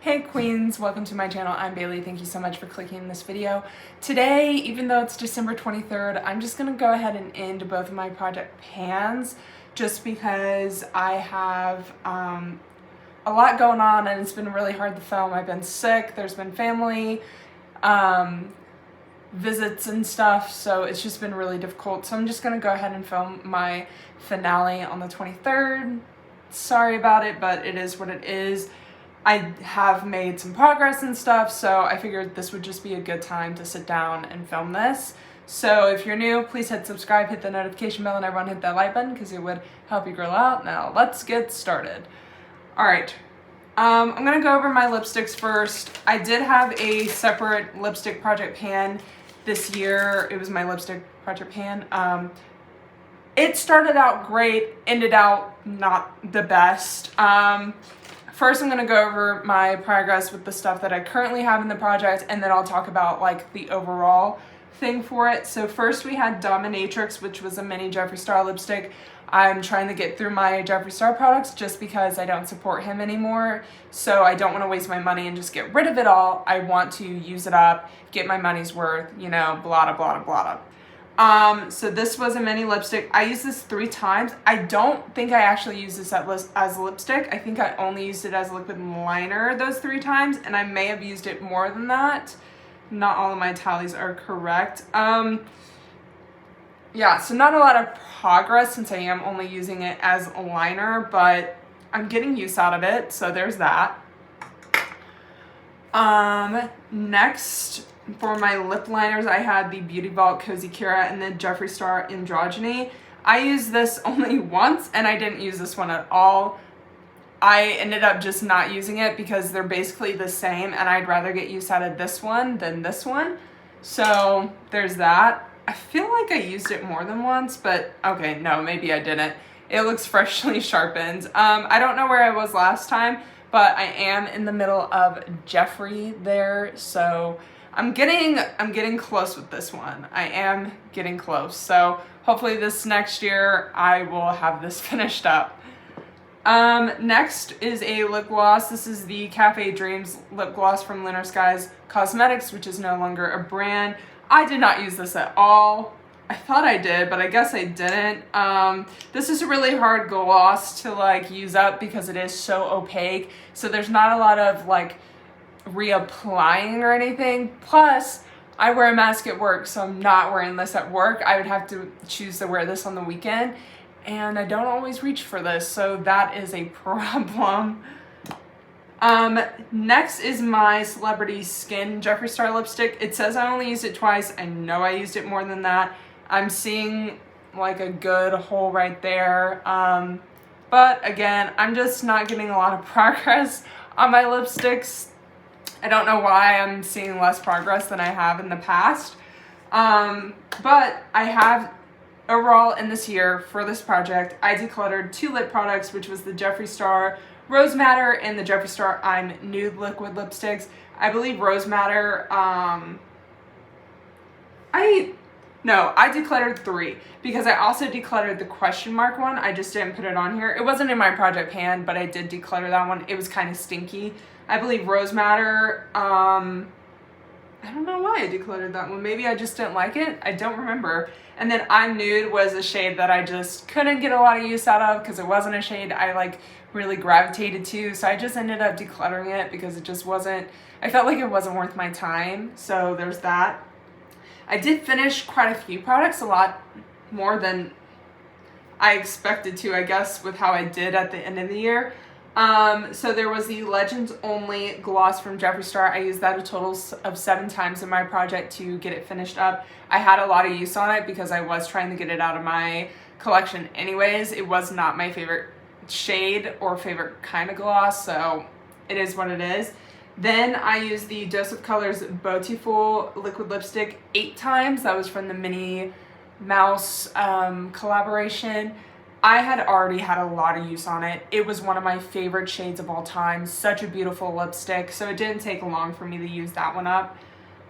Hey Queens, welcome to my channel. I'm Bailey. Thank you so much for clicking this video. Today, even though it's December 23rd, I'm just gonna go ahead and end both of my project pans just because I have a lot going on and it's been really hard to film. I've been sick, there's been family visits and stuff, so it's just been really difficult. So I'm just gonna go ahead and film my finale on the 23rd. Sorry about it, but it is what it is. I have made some progress and stuff, so I figured this would just be a good time to sit down and film this. So if you're new, please hit subscribe, hit the notification bell, and everyone hit that like button because it would help you grow out. Now let's get started. All right, I'm gonna go over my lipsticks first. I did have a separate lipstick project pan this year. It was my lipstick project pan. It started out great, ended out not the best. First, I'm going to go over my progress with the stuff that I currently have in the project, and then I'll talk about like the overall thing for it. So first we had Dominatrix, which was a mini Jeffree Star lipstick. I'm trying to get through my Jeffree Star products just because I don't support him anymore. So I don't want to waste my money and just get rid of it all. I want to use it up, get my money's worth, you know, blah, blah, blah, blah. So this was a mini lipstick. I used this 3 times. I don't think I actually used this as a lipstick. I think I only used it as a liquid liner those 3 times, and I may have used it more than that. Not all of my tallies are correct. Yeah, so not a lot of progress since I am only using it as a liner, but I'm getting use out of it, so there's that. Next, for my lip liners, I had the Beauty Vault Cozy Cura and the Jeffree Star Androgyny. I used this only once, and I didn't use this one at all. I ended up just not using it because they're basically the same, and I'd rather get use out of this one than this one. So there's that. I feel like I used it more than once, but okay, no, maybe I didn't. It looks freshly sharpened. I don't know where I was last time, but I am in the middle of Jeffree there, so I'm getting close with this one. I am getting close. So hopefully this next year I will have this finished up. Next is a lip gloss. This is the Cafe Dreams lip gloss from Lunar Skies Cosmetics, which is no longer a brand. I did not use this at all. I thought I did, but I guess I didn't. This is a really hard gloss to like use up because it is so opaque. So there's not a lot of like reapplying or anything. Plus, I wear a mask at work, so I'm not wearing this at work. I would have to choose to wear this on the weekend, and I don't always reach for this, so that is a problem. Next is my Celebrity Skin Jeffree Star lipstick. It says I only used it twice. I know I used it more than that. I'm seeing like a good hole right there. But again, I'm just not getting a lot of progress on my lipsticks. I don't know why I'm seeing less progress than I have in the past. But I have overall in this year for this project, I decluttered 2 lip products, which was the Jeffree Star Rose Madder and the Jeffree Star I'm Nude liquid lipsticks. I believe Rose Madder, I decluttered 3 because I also decluttered the question mark one. I just didn't put it on here. It wasn't in my project pan, but I did declutter that one. It was kind of stinky. I believe Rose Madder, I don't know why I decluttered that one. Maybe I just didn't like it. I don't remember. And then I'm Nude was a shade that I just couldn't get a lot of use out of because it wasn't a shade I like really gravitated to. So I just ended up decluttering it because it just wasn't, I felt like it wasn't worth my time. So there's that. I did finish quite a few products, a lot more than I expected to, I guess, with how I did at the end of the year. So there was the Legends Only gloss from Jeffree Star. I used that a total of 7 times in my project to get it finished up. I had a lot of use on it because I was trying to get it out of my collection anyways. It was not my favorite shade or favorite kind of gloss, so it is what it is. Then I used the Dose of Colors Beautiful liquid lipstick 8 times. That was from the Minnie Mouse collaboration. I had already had a lot of use on it. It was one of my favorite shades of all time. Such a beautiful lipstick, so it didn't take long for me to use that one up.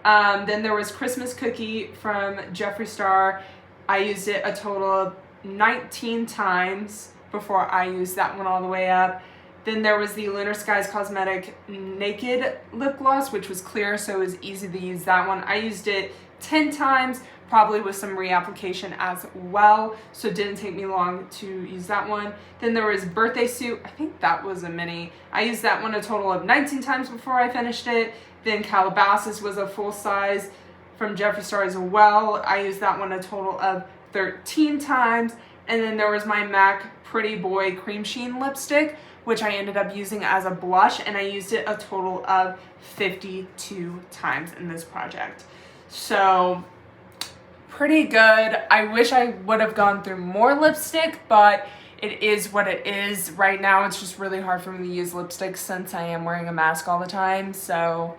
Then there was Christmas Cookie from Jeffree Star. I used it a total of 19 times before I used that one all the way up. Then there was the Lunar Skies Cosmetic Naked Lip Gloss, which was clear, so it was easy to use that one. I used it 10 times, probably with some reapplication as well, so it didn't take me long to use that one. Then there was Birthday Suit. I think that was a mini. I used that one a total of 19 times before I finished it. Then Calabasas was a full size from Jeffree Star as well. I used that one a total of 13 times. And then there was my MAC Pretty Boy Cream Sheen lipstick, which I ended up using as a blush, and I used it a total of 52 times in this project. So pretty good. I wish I would have gone through more lipstick, but it is what it is. Right now, it's just really hard for me to use lipstick since I am wearing a mask all the time, so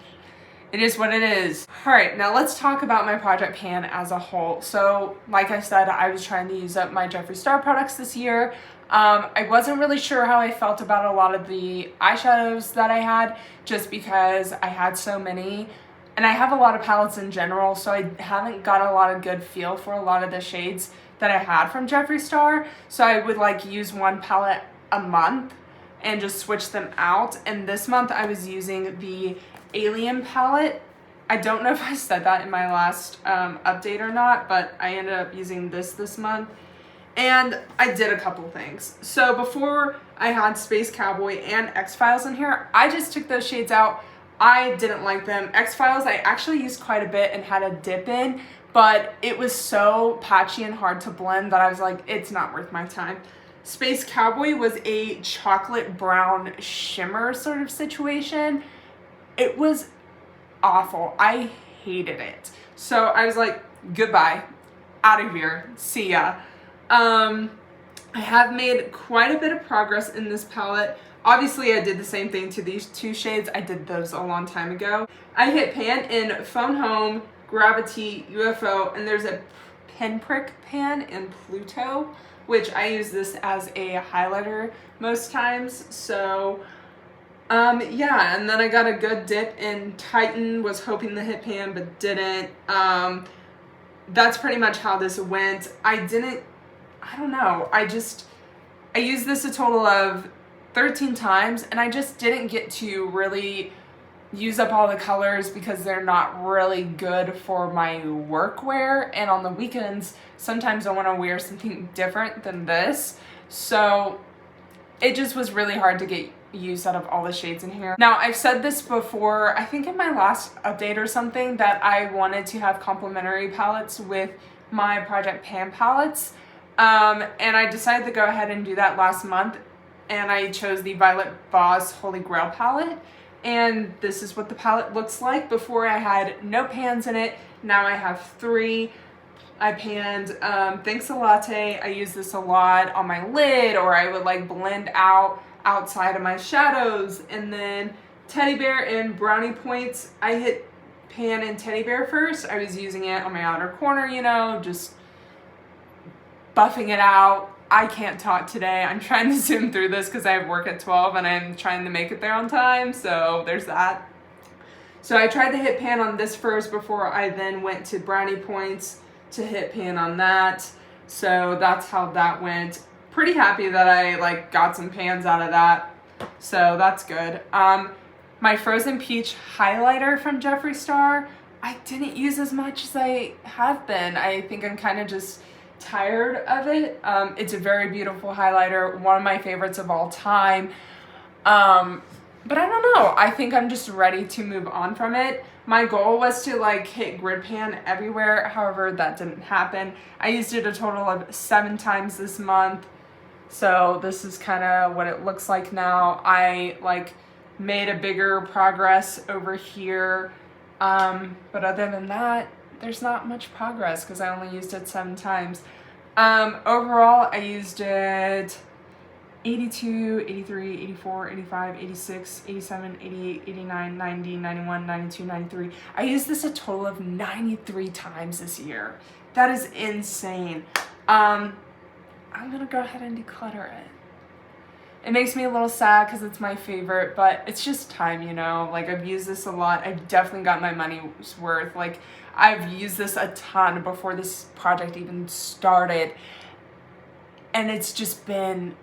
it is what it is. All right, now let's talk about my project pan as a whole. So like I said, I was trying to use up my Jeffree Star products this year. I wasn't really sure how I felt about a lot of the eyeshadows that I had, just because I had so many, and I have a lot of palettes in general, so I haven't got a lot of good feel for a lot of the shades that I had from Jeffree Star. So I would like use one palette a month and just switch them out. And this month I was using the Alien palette. I don't know if I said that in my last update or not, but I ended up using this month. And I did a couple things. So before I had Space Cowboy and X-Files in here, I just took those shades out. I didn't like them. X-Files I actually used quite a bit and had a dip in, but it was so patchy and hard to blend that I was like, it's not worth my time. Space Cowboy was a chocolate brown shimmer sort of situation. It was awful. I hated it. So I was like, goodbye, out of here, see ya. I have made quite a bit of progress in this palette. Obviously, I did the same thing to these two shades. I did those a long time ago. I hit pan in Phone Home, Gravity, UFO, and there's a pinprick pan in Pluto, which I use this as a highlighter most times. So, yeah, and then I got a good dip in Titan, was hoping to hit pan, but didn't. That's pretty much how this went. I don't know, I used this a total of 13 times, and I just didn't get to really use up all the colors because they're not really good for my workwear, and on the weekends, sometimes I want to wear something different than this, so it just was really hard to get use out of all the shades in here. Now, I've said this before, I think in my last update or something, that I wanted to have complementary palettes with my Project Pan palettes. And I decided to go ahead and do that last month, and I chose the Violet Voss Holy Grail palette, and this is what the palette looks like. Before I had no pans in it, now I have 3. I panned Thanks a Latte. I use this a lot on my lid, or I would like blend out outside of my shadows. And then Teddy Bear and Brownie Points, I hit pan in Teddy Bear first. I was using it on my outer corner, you know, just buffing it out. I can't talk today. I'm trying to zoom through this because I have work at 12 and I'm trying to make it there on time, so there's that. So I tried to hit pan on this first before I then went to Brownie Points to hit pan on that. So that's how that went. Pretty happy that I like got some pans out of that, so that's good. My Frozen Peach highlighter from Jeffree Star, I didn't use as much as I have been. I think I'm kind of just tired of it. It's a very beautiful highlighter, one of my favorites of all time. But I don't know, I think I'm just ready to move on from it. My goal was to like hit grid pan everywhere, however that didn't happen. I used it a total of 7 times this month, so this is kind of what it looks like now. I like made a bigger progress over here, but other than that, there's not much progress because I only used it 7 times. Overall, I used it 82, 83, 84, 85, 86, 87, 88, 89, 90, 91, 92, 93. I used this a total of 93 times this year. That is insane. I'm gonna go ahead and declutter it. It makes me a little sad because it's my favorite, but it's just time, you know? Like, I've used this a lot. I've definitely got my money's worth. Like, I've used this a ton before this project even started. And it's just been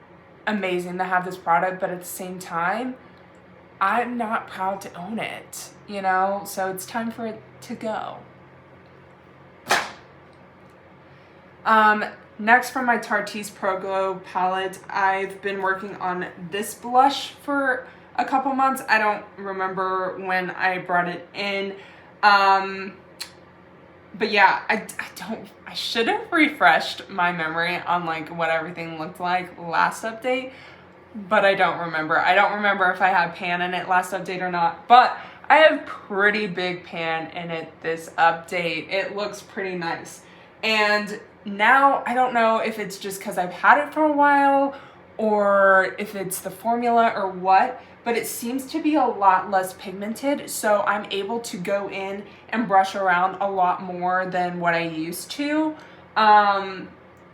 amazing to have this product, but at the same time, I'm not proud to own it, you know? So it's time for it to go. Next, from my Tarte's Pro Glow palette, I've been working on this blush for a couple months. I don't remember when I brought it in. But yeah, I should have refreshed my memory on like what everything looked like last update, but I don't remember. I don't remember if I had pan in it last update or not, but I have pretty big pan in it this update. It looks pretty nice. And now I don't know if it's just because I've had it for a while or if it's the formula or what, but it seems to be a lot less pigmented, so I'm able to go in and brush around a lot more than what I used to.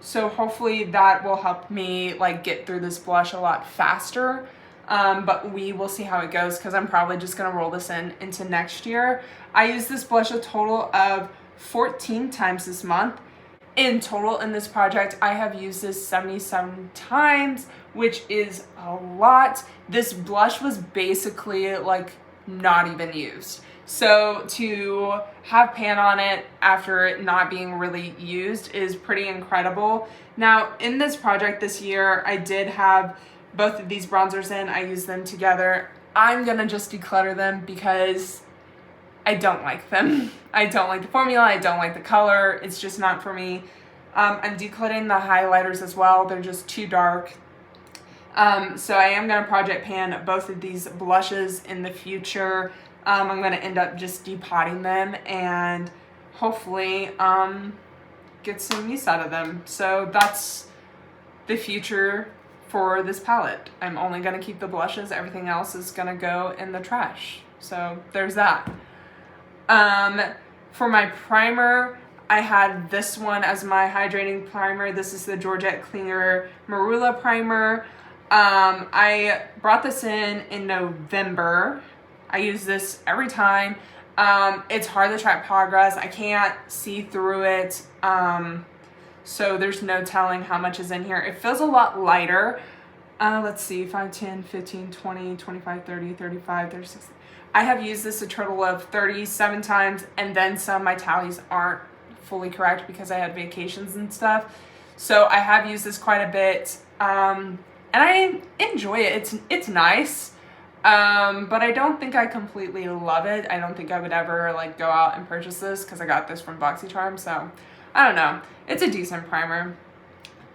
So hopefully that will help me like get through this blush a lot faster. But we will see how it goes because I'm probably just gonna roll this into next year. I used this blush a total of 14 times this month. In total in this project, I have used this 77 times, which is a lot. This blush was basically like not even used. So to have pan on it after it not being really used is pretty incredible. Now in this project this year, I did have both of these bronzers in. I used them together. I'm gonna just declutter them because I don't like them. I don't like the formula. I don't like the color. It's just not for me. I'm decluttering the highlighters as well. They're just too dark. So I am gonna project pan both of these blushes in the future. I'm gonna end up just depotting them and hopefully get some use out of them. So that's the future for this palette. I'm only gonna keep the blushes. Everything else is gonna go in the trash. So there's that. For my primer, I had this one as my hydrating primer. This is the Georgette Clinger Marula primer. I brought this in November. I use this every time. It's hard to track progress. I can't see through it. So there's no telling how much is in here. It feels a lot lighter. Let's see, 5, 10, 15, 20, 25, 30, 35, 36. I have used this a total of 37 times and then some. My tallies aren't fully correct because I had vacations and stuff. So I have used this quite a bit. And I enjoy it. It's nice. But I don't think I completely love it. I don't think I would ever like go out and purchase this because I got this from BoxyCharm. So I don't know. It's a decent primer.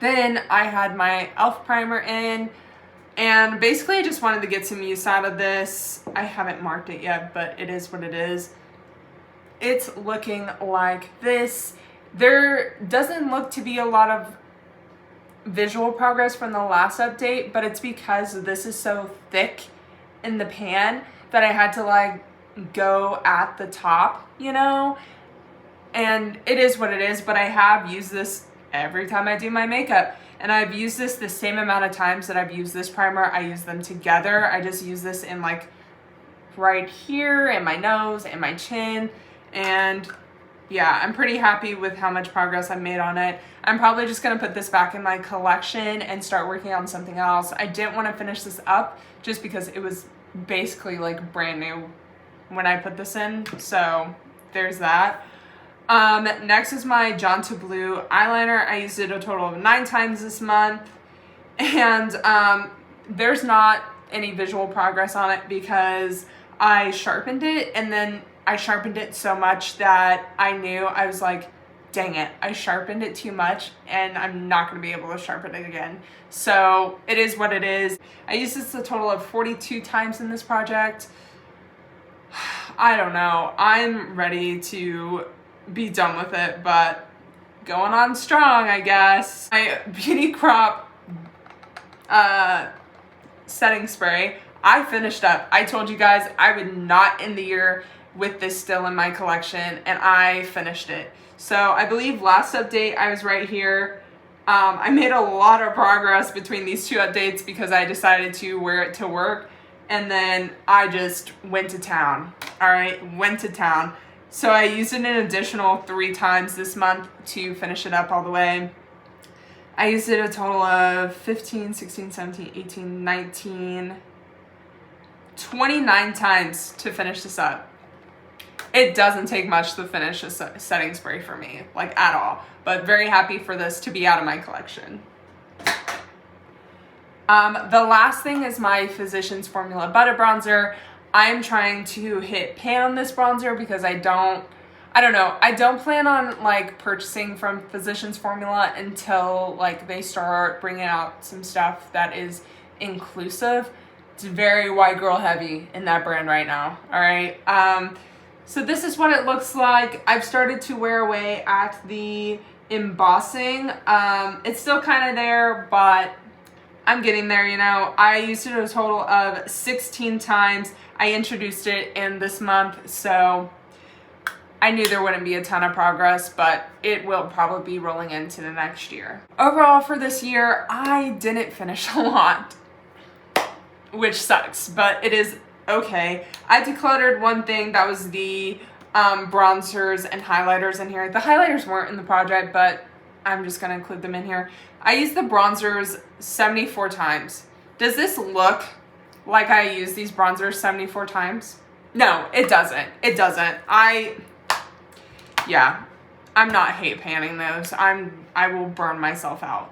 Then I had my e.l.f. primer in. And basically I just wanted to get some use out of this. I haven't marked it yet, but it is what it is. It's looking like this. There doesn't look to be a lot of visual progress from the last update, but it's because this is so thick in the pan that I had to like go at the top, you know? And it is what it is, but I have used this every time I do my makeup. And I've used this the same amount of times that I've used this primer. I use them together. I just use this in like right here in my nose and my chin. And yeah, I'm pretty happy with how much progress I've made on it. I'm probably just gonna put this back in my collection and start working on something else. I didn't want to finish this up just because it was basically like brand new when I put this in. So there's that. Next is my John Blue eyeliner. I used it a total of 9 times this month. And there's not any visual progress on it because I sharpened it, and then I sharpened it so much that I knew, I was like, dang it, I sharpened it too much and I'm not going to be able to sharpen it again. So it is what it is. I used this a total of 42 times in this project. I don't know. I'm ready to be done with it, but going on strong, I guess. My Beauty Crop setting spray, I finished up. I told you guys I would not end the year with this still in my collection, and I finished it. So I believe last update I was right here. I made a lot of progress between these two updates because I decided to wear it to work, and then I just went to town. All right, went to town. So I used it an additional 3 times this month to finish it up all the way. I used it a total of 15, 16, 17, 18, 19, 29 times to finish this up. It doesn't take much to finish a setting spray for me, like at all. But very happy for this to be out of my collection. The last thing is my Physicians Formula Butter Bronzer. I'm trying to hit pan on this bronzer because I don't plan on like purchasing from Physicians Formula until like they start bringing out some stuff that is inclusive. It's very white girl heavy in that brand right now. All right. So this is what it looks like. I've started to wear away at the embossing. It's still kind of there, but I'm getting there, you know. I used it a total of 16 times. I introduced it in this month, so I knew there wouldn't be a ton of progress, but it will probably be rolling into the next year. Overall for this year, I didn't finish a lot, which sucks, but it is okay. I decluttered one thing, that was the bronzers and highlighters in here. The highlighters weren't in the project, but I'm just gonna include them in here. I used the bronzers 74 times. Does this look like I use these bronzers 74 times? No, it doesn't. It doesn't. I'm not hate panning those. I will burn myself out.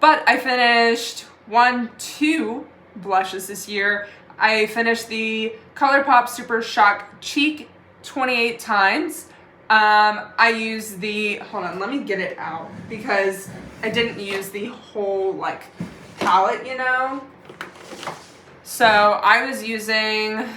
But I finished 2 blushes this year. I finished the ColourPop Super Shock Cheek 28 times. I used hold on, let me get it out because I didn't use the whole like palette, you know. So I was using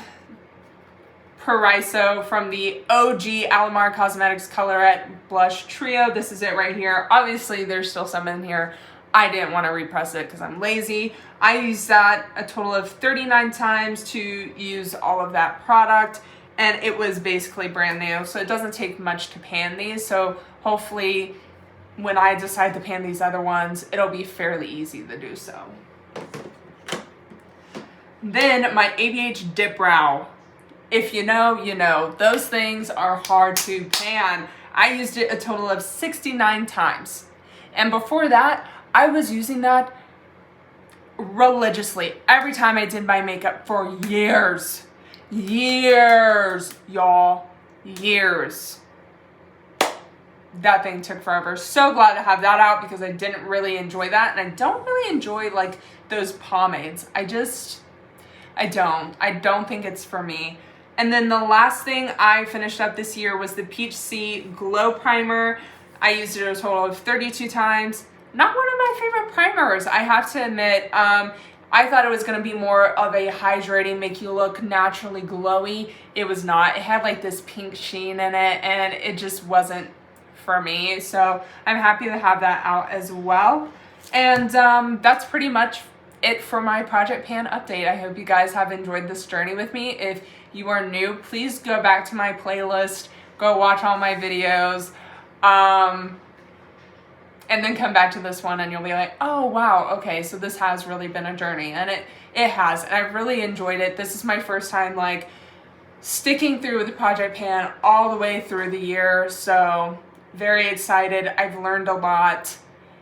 Paraiso from the OG Alamar Cosmetics Colorette Blush Trio. This is it right here. Obviously, there's still some in here. I didn't want to repress it because I'm lazy. I used that a total of 39 times to use all of that product, and it was basically brand new, so it doesn't take much to pan these. So hopefully when I decide to pan these other ones, it'll be fairly easy to do so. Then my ABH Dip Brow. If you know, you know. Those things are hard to pan. I used it a total of 69 times. And before that, I was using that religiously every time I did my makeup for years. Years, y'all. Years. That thing took forever. So glad to have that out because I didn't really enjoy that. And I don't really enjoy like those pomades. I don't think it's for me. And then the last thing I finished up this year was the Peach Sea Glow Primer. I used it a total of 32 times. Not one of my favorite primers, I have to admit. I thought it was going to be more of a hydrating, make you look naturally glowy. It was not. It had like this pink sheen in it, and it just wasn't for me. So I'm happy to have that out as well. And that's pretty much it for my Project Pan update. I hope you guys have enjoyed this journey with me. If you are new, please go back to my playlist, go watch all my videos, and then come back to this one and you'll be like, oh wow, okay, so this has really been a journey. And it has, and I've really enjoyed it. This is my first time like sticking through with the Project Pan all the way through the year, so very excited. I've learned a lot,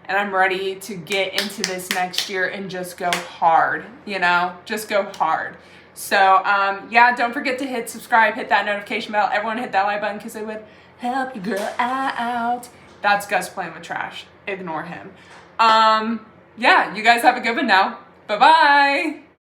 and I'm ready to get into this next year and just go hard, you know, just go hard. So yeah, don't forget to hit subscribe, hit that notification bell. Everyone hit that like button because it would help your girl out. That's Gus playing with trash. Ignore him. Yeah, you guys have a good one now. Bye-bye.